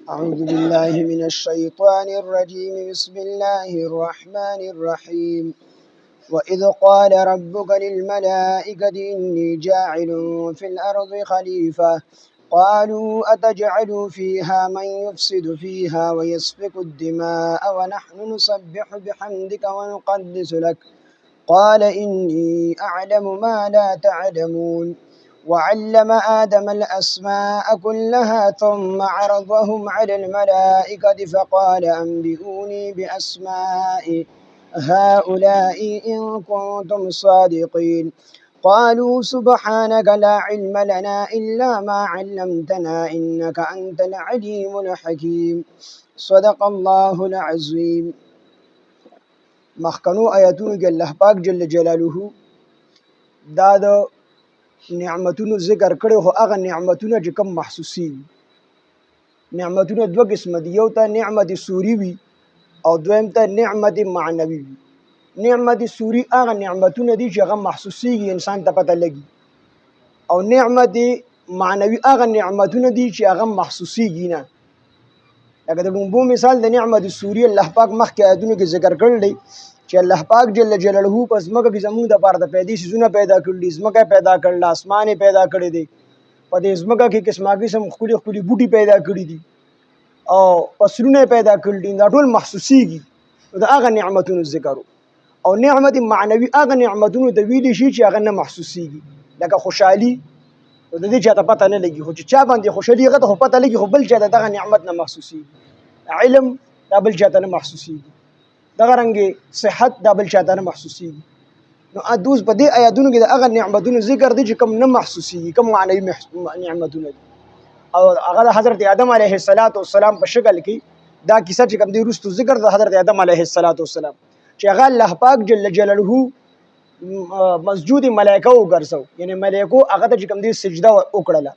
أعوذ بالله من الشيطان الرجيم. بسم الله الرحمن الرحيم. وإذ قال ربك للملائكة إني جاعل في الأرض خليفة قالوا أتجعل فيها من يفسد فيها ويسفك الدماء ونحن نسبح بحمدك ونقدس لك قال إني أعلم ما لا تعلمون وعلم آدم الأسماء كلها ثم عرضهم على الملائكة فقال أنبئوني بأسماء هؤلاء إن كنتم صادقين قالوا سبحانك لا علم لنا إلا ما علمتنا إنك أنت العليم الحكيم. صدق الله العظيم. مخکنو آیاتونو کې الله پاک جل جلاله دا د نعمتونو ذکر کړي، خو هغه نعمتونه چې کوم محسوسي نعمتونه دوه قسمه دي، یو ته نعمت سوری وي او دویم ته نعمت معنوي وي. نعمت سوری هغه نعمتونه دي چې هغه محسوسيږي، انسان ته پته لګي، او نعمت معنوي هغه نعمتونه دي چې هغه محسوسيږي نه. لکه د لومبو مثال د نعمت سوری الله پاک مخکې آیاتونو کې ذکر کړل چې الله پاک جل جلاله پس مګه کې زموږ د پاره د پیدا سيزونه پیدا کړل، زمګه پیدا کړل، اسمانه پیدا کړی دي، په دې زمګه کې قسمه قسم خولي خولي بوټي پیدا کړی دي او فصلونه پیدا کړل دي، دا ټول محسوسيږي. دا هغه نعمتونو ذکر. او نعمت معنوي هغه نعمتونو د ویلي شي چې هغه نه محسوسيږي، لکه خوشحالي د دې چاته پته نه لګي، خو چې چا باندې خوشحالي هغه ته پته لګي، خو بل چا دغه نعمت نه محسوسيږي. علم دا بل چاته نه محسوسيږي، دغه رنګ صحت دا بل چاته نه محسوسيږي. نو ادوس په دې آیاتونو کې د هغه نعمتونو ذکر دي چې کوم نه محسوسيږي، کوم معنوي نعمتونه دي. او هغه حضرت آدم علیه السلام په شکل کې دا کیسه چې کوم دی وروستو ذکر د حضرت آدم علیه السلام چې هغه الله پاک جل جلاله مسجود ملائکه وګرځو، یعنی ملائکو هغه ته چې کوم دی سجده وکړه.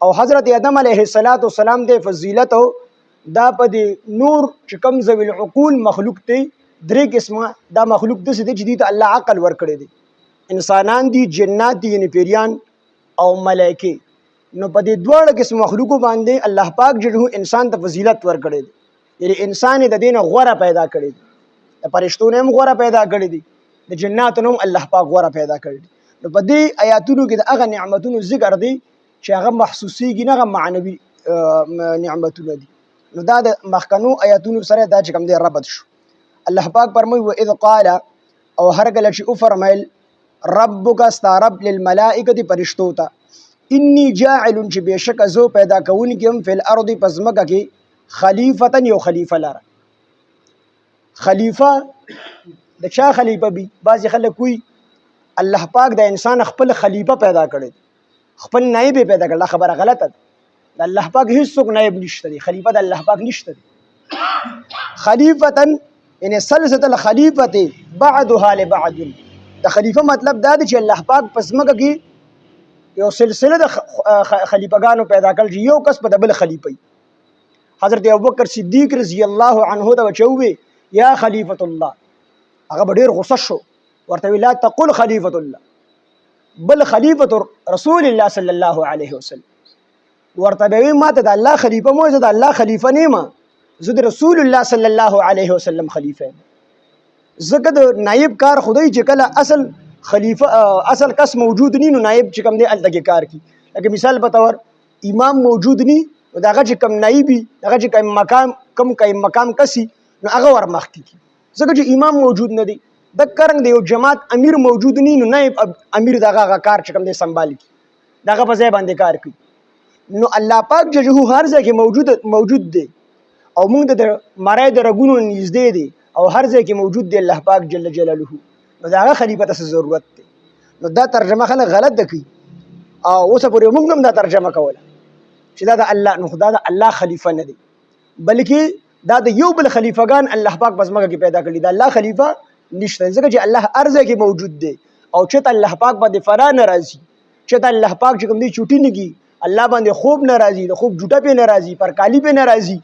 او حضرت آدم علیه السلام د فضیلت او دا په دې نور چې کوم ذوی العقول مخلوق دی، درې قسمه دا مخلوق دي چې دي ته الله عقل ورکړي دي، انسانان دي، جنات دي یعنی پیریان او ملائکه. نو په دې دواړه قسم مخلوقو باندې الله پاک جوړو انسان ته فضیلت ورکړي دي، یعنی انسان د دین غوړه پیدا کړي دي، د فرشتو هم غوړه پیدا کړي دي، د جناتو هم الله پاک غوړه پیدا کړي دي. نو په دې آیاتونو کې د هغه نعمتونو ذکر دي چې هغه محسوسيږي، نه معنوي نعمتونه دي. نو دا د مخکنو آیاتونو سره دا چې کوم دی ربط شو. الله پاک فرمایي و اذ قال، او هر کله چې او فرمایل ربک استرب للملائکه فرشتو ته انی جاعل چې بشک زو پیدا کوونکی هم فی الارض پزمکه کې خلیفتن یو خلیفہ لره. خلیفہ د چا خلیفہ بي؟ بعض خلک کوي الله پاک د انسان خپل خلیفہ پیدا کړي، خپل نائب پیدا کړي. خبره غلطه ده. د الله پاک هیڅوک نائب نشته دی، خلیفہ د الله پاک نشته دی. خلیفتن یعنی سلسله الخلیفه بعدها لبعد. د خلیفہ مطلب دا دی چې الله پاک پزمکه کې یو سلسله د خلیفګانو پیدا کړل چې یو کس په بل خلیفہ. حضرت ابوبکر صدیق رضی الله عنه دا چوي یا خلیفۃ الله، هغه ډیر غصه شو، ورته لا تقل خلیفۃ الله بل خلیفۃ رسول الله صلی الله علیه وسلم. ورته به ما ته د الله خلیفہ مو، زه د الله خلیفہ نه ما، زه د رسول الله صلی الله علیه وسلم خلیفہ. زکه د نائب کار خدای چې کله اصل خلیفہ اصل کس موجود نی، نو نائب چې کوم دی الته کار کی. لکه مثال په تور امام موجود نی، نو داغه چې کوم نائبي، داغه چې کوم مقام کسي، نو هغه ور مخ کی. ځکه چې امام موجود نه دی، د کرنګ دی یو جماعت امیر موجود نی، نو نائب امیر داغه کار چې کوم دی سنبال کی، داغه په ځای باندې کار کوي. نو الله پاک جهو هر ځای کې موجود دی، او موږ د مړای د رګونو نږدې دی، او هر ځای کې موجود دی الله پاک جل جلاله. نو داغه خلیفہ ته ضرورت دی. نو دا ترجمه خلک غلط کوي، او اوس پورې موږ هم دا ترجمه کوله چې دا د الله، نو خدا د الله خلیفہ نه دی، بلکې دا د یو بل خلیفګان الله پاک پزماګه کې پیدا کړی. دا الله خلیفہ نشته، ځکه چې الله هر ځای کې موجود دی، او چې الله پاک باندې فرا ناراضي، چې الله پاک چې کوم دی چوټی نگی، الله باندې خوب ناراضي، د خوب جوټه په ناراضي، پر کالی په ناراضي،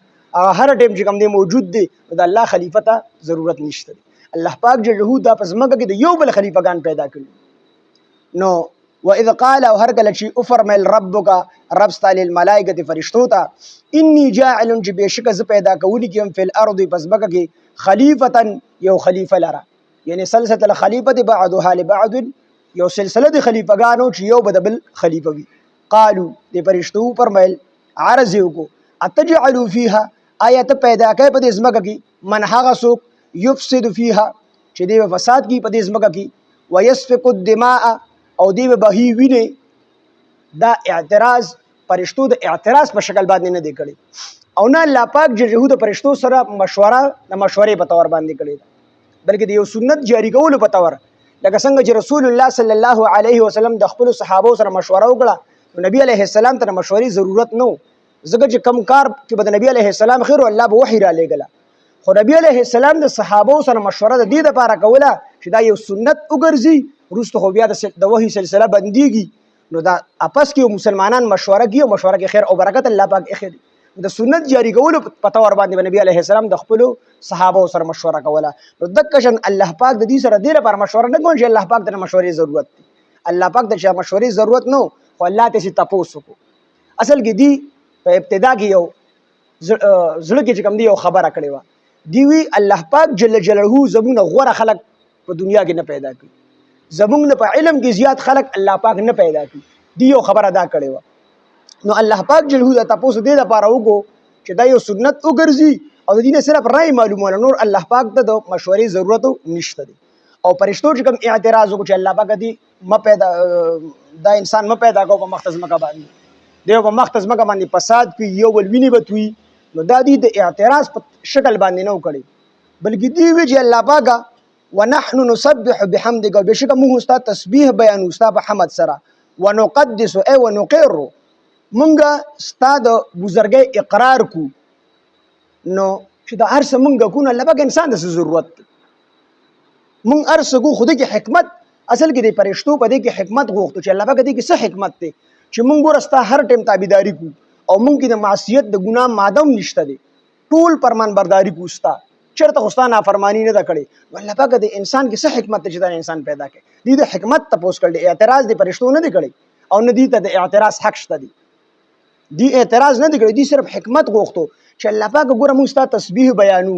هر ټیم چې کوم دی موجود دی، د الله خلیفہ ته ضرورت نشته. الله پاک جل جلاله دا پزماګه کې د یو بل خلیفګان پیدا کړی. نو واذ قال او هر کله چې افرمل ربک رب ستا للملائکه فرشتو ته انی جاعل چې بشک ز پیدا کولی کیم فی الارض پس بک کې خلیفتا یو خلیفه لرا یعنی سلسله الخلیفه بعضها لبعض یو سلسله د خلیفګانو چې یو بدبل خلیفه وي قالو د فرشتو فرمایل عرض یو کو اتجعل فيها آیت پیدا کوي په دې ځمکه کې من هغه څوک یفسد فيها چې دی فساد کی په دې ځمکه کې ويسفك الدماء او دی بهي ویني دا اعتراض فرشتو د اعتراض په شکل باندې نه دی کړی او نه الله پاک جهود فرشتو سره مشوره د مشورې په تور باندې کړی بلکې د یو سنت جاری کولو په تور لکه څنګه چې رسول الله صلی الله علیه وسلم د خپل صحابه سره مشوره وکړه نبی علیه السلام ته مشورې ضرورت نه ځکه چې کم کار کې به نبی علیه السلام خیر او الله به وحی را لېږله خو نبی علیه السلام د صحابه سره مشوره د دې لپاره کوله چې دا یو سنت وګرځي وروسته خو بیا د وحی سلسله بندېږي نو دا اپس کې مسلمانان مشوره کوي او مشوره کې خیر او برکت الله پاک اخلي د سنت جاری کولو په تور باندې نبی علیه السلام د خپل صحابه سره مشوره کوله نو دکشن الله پاک د دې سره ډېر لپاره مشوره نه کوي چې الله پاک د مشورې ضرورت دی الله پاک د مشورې ضرورت نو خو الله ته سي تاسو کو اصل کې دی په ابتدا کې یو زړه کې چې کوم دی یو خبره کړې و دی وی الله پاک جل جلاله زمونه غوره خلق په دنیا کې نه پیدا کړي زمونه په علم کې زیات خلق الله پاک نه پیدا کړي دی یو خبره دا کړې و نو الله پاک جل جلاله تاسو دې لپاره وګو چې دا یو سنت وګرځي او د دې صرف رائے معلومه نور الله پاک ته د مشورې ضرورت نشته دی او پرشتو چې کوم اعتراض وکړي چې الله پاک دې ما پیدا دا انسان ما پیدا کو په مختص مکه باندې دیو په مختص مکه باندې فساد کوي یو ول ویني بتوي نو دا د اعتراض په شکل باندې نه وکړي بلکې دی وی چې الله پاک ونحن نسبح بحمدك بشک موږ استاد تسبیح بیان استاد حمد سره ونقدس اي ونقر مونږه استاد بزرګي اقرار کو نو چې دا هر څه مونږ کو نه الله پاک انسان د ضرورت مونږ هر څه کو خود کې حکمت اصل کې د پرشتو په دې کې حکمت غوښتو چې الله پاک دې کې څه حکمت دی چې مونږ ورستا هر ټیم تابعداري کو او مونږ کې د معصیت د ګناه مادم نشته دی ټول فرمان برداری کوستا چرته خوستا نافرمانی نه دا کړي الله پاک د انسان کې څه حکمت چې دا انسان پیدا کړي دې د حکمت تپوس کړي اعتراض د پرشتو نه دی کړي او نه دې ته د اعتراض حق شته دی دی اعتراض نه دی کړي دی صرف حکمت غوښتو چې الله پاک ګوره موږ ستا تسبیح بیانو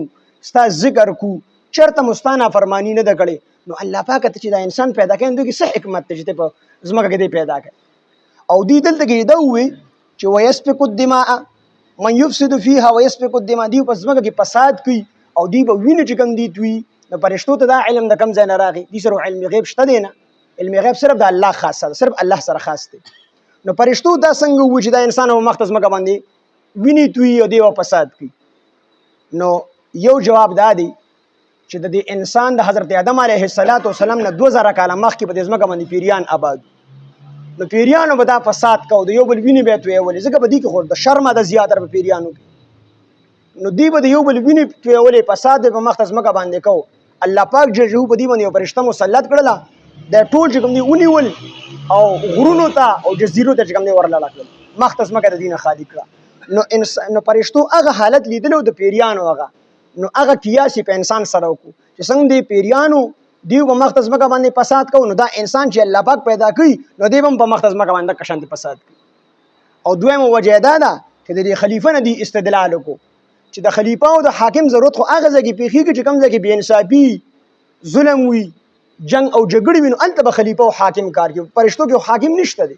ستا ذکر کو چرته مستانه فرمانی نه دا کړي نو الله پاک ته چې دا انسان پیدا کړي نو کې څه حکمت چې په زمکه کې دی پیدا کړي او دی دلته کې دا وي چې ويسفك الدماء من يفسد فيها ويسفك الدماء دی په زمکه کې فساد کوي او دی به ویني چې کوم دی دوی د پرشتو ته دا علم د کم ځای نه راغی دي سره علم غیب شته دی نه علم غیب صرف د الله خاص ده صرف الله سره خاص دی نو پرشتو دا څنګه و چې دا انسان او مختص مکه باندې ویني دوی او دی فساد کوي نو یو جواب دا دی چې د انسان د حضرت آدم علیه السلام نه 2000 کاله مخکې په دې ځمکه باندې پیریان آباد نو پیریانو به دا فساد کو د یو بل ویني به توی ولې ځکه به دي کې خور د شرمه د زیاتره په پیریانو نو دی به د یو بل ویني توی ولې فساد په مختص مکه باندې کو الله پاک جهو په دې باندې یو فرشته مسلط کړله د ټول چې کوم دی ونیول او غرونو ته او جزیرو ته چې کوم دی ورلاله کړل مختص مکه د دینه خالی کړه نو فرشتو هغه حالت لیدلو د پیریانو هغه نو هغه قیاس په انسان سره وکړو چې څنګه دی پیریانو دیو په مختص مکه باندې فساد کو نو دا انسان چې الله پاک پیدا کړي نو دی هم په مختص مکه باندې کشانت فساد کوي او دویمه وجه دا ده چې د خلیفہ نه دی استدلال کو چې د خلیفہ او د حاکم ضرورت خو هغه ځکه پیخي چې کوم ځکه بے انصافي ظلم وي جنگ او جګړه وینو انت به خلیفہ او حاکم کار کوي پرشتو کې حاکم نشته دی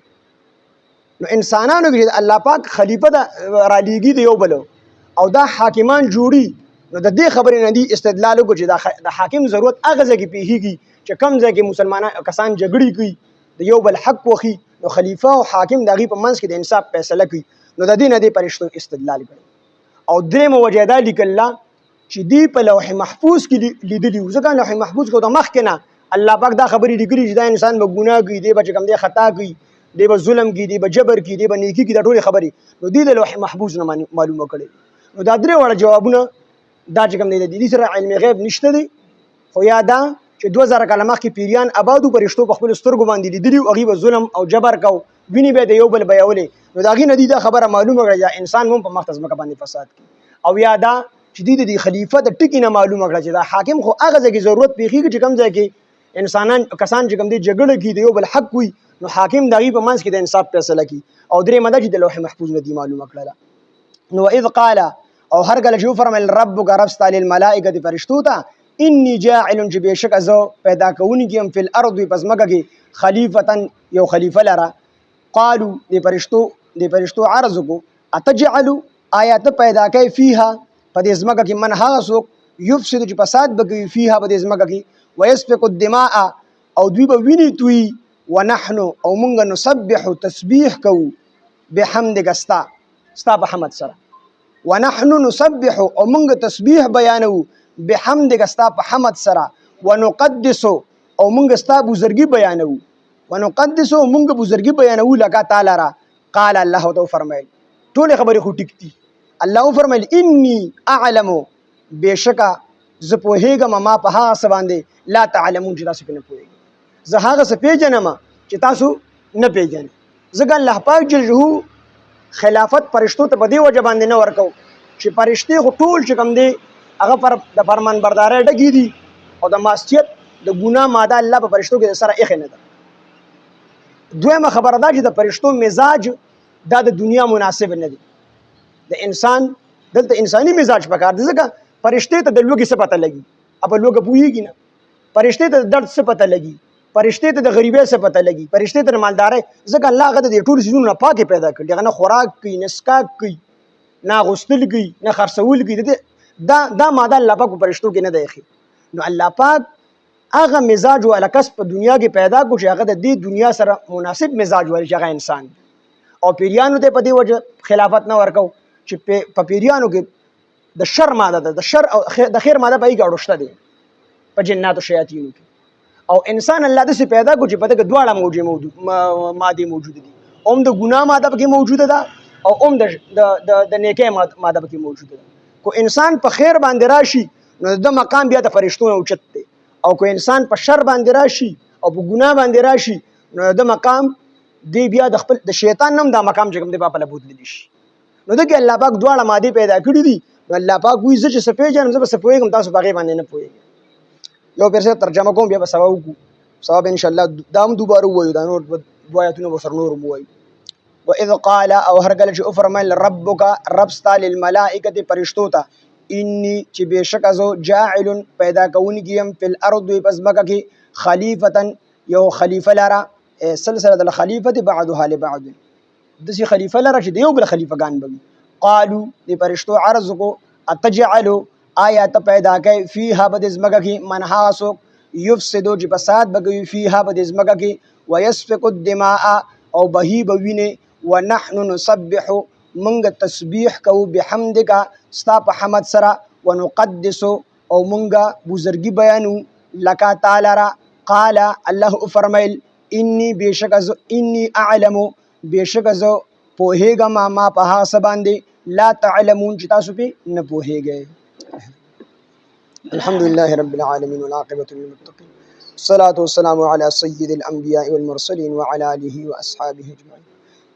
نو انسانانو کې الله پاک خلیفہ دا را لېږي دی یو بل او دا حاکمان جوړي نو د دې خبرې نه دی استدلال کو چې د حاکم ضرورت هغه ځکه پیخي چې کم ځکه مسلمانان کسان جګړې کوي د یو بل حق وخی نو خلیفہ او حاکم دغه په منځ کې د انصاف فیصله کوي نو د دې نه دی پرشتو استدلال کوي او درې موجه دا لیکل چې دی په لوح محفوظ کې لیدلی ځکه لوح محفوظ کو د مخ کې نه الله پاک دا خبرې لیکلي چې دا انسان به ګناه کوي دی به کوم دی خطا کوي دی به ظلم کوي دی به جبر کوي دی به نیکی کوي دا ټول خبرې نو دی د لوح محفوظ نه معلومه کړي نو دا درې وړه جوابونه دا چې کوم دی د دې سره علم غیب نشته دی خو یا دا چې 2000 کاله مخکې پیریان آبادو پرشتو په خپل سترګو باندې لیدلی او هغه ظلم او جبر کو ویني به د یو بل بیاولې نو دا غي ندی دا خبره معلومه کړه یا انسان هم په مختص مکه باندې فساد کوي او یا دا چې د خلیفہ د ټکی نه معلومه کړه چې دا حاکم خو هغه ځکه ضرورت پیخي چې کوم ځای کې انسانان کسان چې کوم دی جګړه کوي د یو بل حق وي نو حاکم دغه په منځ کې د انصاف فیصله کوي او درې مده چې د لوح محفوظ نه دی معلومه کړله نو اذ قال او هر کله چې فرمایل ربک رب تعالی الملائکه فرشتو ته انی جاعل چې بشک ازو پیدا کوونکی هم فی الارض پزماکه کې خلیفتن یو خلیفہ لرا قالو د فرشتو عرض کو اتجعل آیات پیدا کوي فیها په دې زمکه کې من هغه څوک یفسد چې فساد بګوي فیها په دې زمکه کې ويسفك الدماء او دوی به ویني توي ونحن او مونږ نسبح تسبیح کوو بحمدک ستا په حمد سره ونحن نسبح او مونږ تسبیح بیانو بحمدک ستا په حمد سره ونقدس او مونږ ستا بزرګي بیانو ونقدس او مونږ بزرګي بیانو لکه تعالی را قال الله تو فرمایل ټول خبرې خو ټیک دي الله فرمایل انی اعلم بشکا ز پوهیږم ما په هغه څه باندې لا تعلمون چې تاسو نه پوهیږئ زه هغه څه پیژنم چې تاسو نه پیژنئ ځکه الله پاک جل جلاله خلافت فرشتو ته په دې وجه باندې نه ورکو چې فرشتي خو ټول چې کوم دي هغه د فرمان بردارۍ ډکې دي او د معصیت د ګناه ماده الله په فرشتو کې سره ایښې نه ده دویمه خبره ده چې د فرشتو مزاج دا د دنیا مناسب نه دي د انسان دلته انساني مزاج پکار دي ځکه فرشته ته د لوګي څه پته لګي اب لوګ پوهیږي نه فرشته ته د درد څه پته لګي فرشته ته د غریبۍ څه پته لګي فرشته ته مالداري ځکه الله هغه د ټول شیونو پاکه پیدا کړي هغه نه خوراک کوي نه اسکاک کوي نه غسل کوي نه خرڅول کوي دا ماده الله پاک فرشتو کې نه دی نو الله پاک هغه مزاج او الکس په دنیا کې پیدا کو چې هغه د دې دنیا سره مناسب مزاج ولري چې هغه انسان او پیریانو ته په دې وجه خلافت نه ورکو چې په پیریانو کې د شر ماده ده د شر او د خیر ماده په یې ګډوشته دي په جنات او شیاطینو کې او انسان الله د څه پیدا کو چې په دې دواړه ماده موجود دي اوم د ګناه ماده پکې موجوده ده او اوم د نیکه ماده پکې موجوده ده کو انسان په خیر باندې راشي نو د مقام بیا د فرشتو اوچت دی او کو انسان په شر باندې راشي او په ګناه باندې راشي نو د مقام دی بیا د خپل د شیطان نوم دا مقام چې کوم دی په لبود دي شي نو دغه الله پاک دواړه ماده پیدا کړې دي نو الله پاک وایي چې څه پیژنم زه به څه پوهیږم تاسو باغې باندې نه پوهیږئ یو پرسه ترجمه کوم بیا به سبا وکړو سبا ان شاء الله دا هم دوباره وایو دا نور دوایتونه به سر نور وایو واذ قال او هر کله چې فرمایل ربک رب تعالی الملائکه فرشتو ته انی چې بشک ازو جاعل پیدا کوونکیم فی الارض پزمکه کې خلیفتن یو خلیفہ لرا سلسله د خلیفہ بعدها لبعض دسی خلیفہ لرا چې دیو بل خلیفګان بوي قالو د فرشتو عرض کو اتجعل آیات پیدا کوي فیها بدزمکه کې منها سو یفسدو چې فساد بګوي فیها بدزمکه کې ويسفك الدماء او بهی بوینه ونحن نسبح منګ تسبیح کو بحمدک ستا په حمد سره ونقدس او منګ بزرګي بیانو لکا تعالی را قال الله فرمایل انی بشک از انی اعلم بشک از پوهیږم ما په هغه باندې لا تعلمون چې تاسو په نه پوهیږئ الحمد لله رب العالمين والعاقبة للمتقين الصلاة والسلام على سيد الأنبياء والمرسلين وعلى آله وأصحابه أجمعين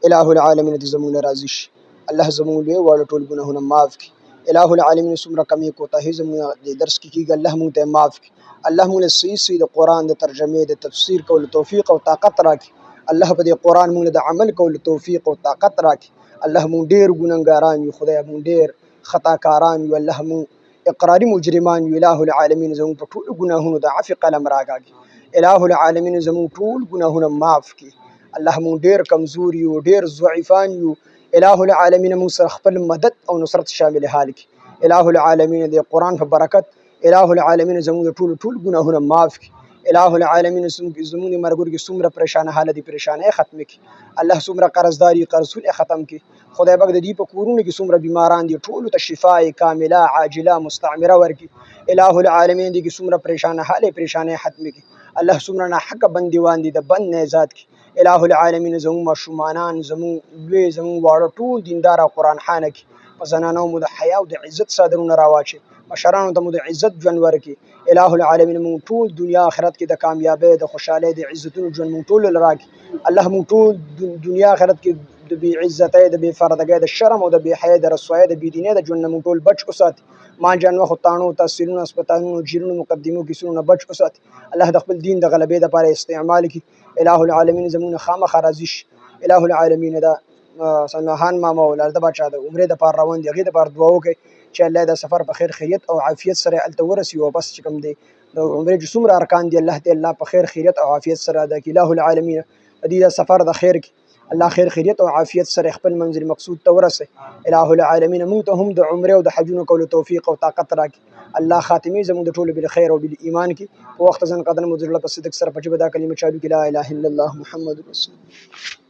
إله العالمين زمون رازش الله زمون له وړ ټول ګناهونه معاف کړي إله العالمین سمره کمی کوتاهی زموږ د درس کې کېږي الله موږ ته معاف کړي الله موږ له صحیح د قرآن د ترجمې د تفسیر کولو توفیق او طاقت راکړي الله په دې قرآن موږ د عمل کولو توفیق او طاقت راکړي الله موږ ډېر ګناهګاران یو خدای موږ ډېر خطاکاران یو الله موږ اقراري مجرمان یو إله العالمین زموږ په ټولو ګناهونو د عفو قلم راکاږي إله العالمین زموږ ټول ګناهونه معاف کړي الله موږ ډېر کمزور یو ډېر ضعیفان یو إله العالمین موږ سره خپل مدد او نصرت شامل حال کړي إله العالمین د قرآن په برکت إله العالمین زموږ ټول ګناهونه معاف کړي إله العالمین زموږ مرګور کې څومره پریشان حالت پریشانه ختم کړي الله څومره قرضداري قرضونه ختم کړي خدای پاک د دې په کورونو کې څومره بیماران دي ټول ته شفای کامله عاجله مستعمره ورکړي إله العالمین دې کې څومره پریشانه حالت پریشانه ختم کړي الله څومره نه حق بنديوان دي د بند نه آزاد کړي إله العالمین زموږ ماشومانان زموږ لوی زموږ واړه ټول دیندار او قرآن خانه کې په زنانو مو د حیا او د عزت صادرونه راواچي مشرانو ته مو د عزت ژوند ورکړي إله العالمین مو ټول دنیا آخرت کې د کامیابی د خوشحالۍ د عزتونو ژوند مو ټول راکړي الله مو ټول دنیا آخرت کې د بی عزتۍ د بی پردګۍ د شرم او د بی حیا د رسوایۍ د بی دینۍ د ژوند نه مونږ ټول بچ وساتي ما جانو خو تانو تحصیلونو اسپیټالونو جیرونو مقدمو کیسونو نه بچ وساتي الله د خپل دین د غلبې لپاره استعمال کی الہ العالمین زمون خامخ راضی شي الہ العالمین دا سنهان ماما ولر د بچا د عمره د پار روان دی غي د پار دعا وکي چې الله د سفر په خیر خیریت او عافیت سره الته ورسی او بس چې کوم دی د عمره جسم را ارکان دی الله ته الله په خیر خیریت او عافیت سره د الہ العالمین دې سفر د خیر کی الله خیر خیریت او عافیت سره خپل منزل مقصود ته ورسه الہ العالمین موږ ته هم د عمره او د حجونو کولو توفیق او طاقت راکړي الله خاتمه زموږ د ټولو بل خیر او بل ایمان کی په وخت ځن قدر مو ذل په صدق سره په جبه دا کلمه چالو کی لا اله الا الله محمد رسول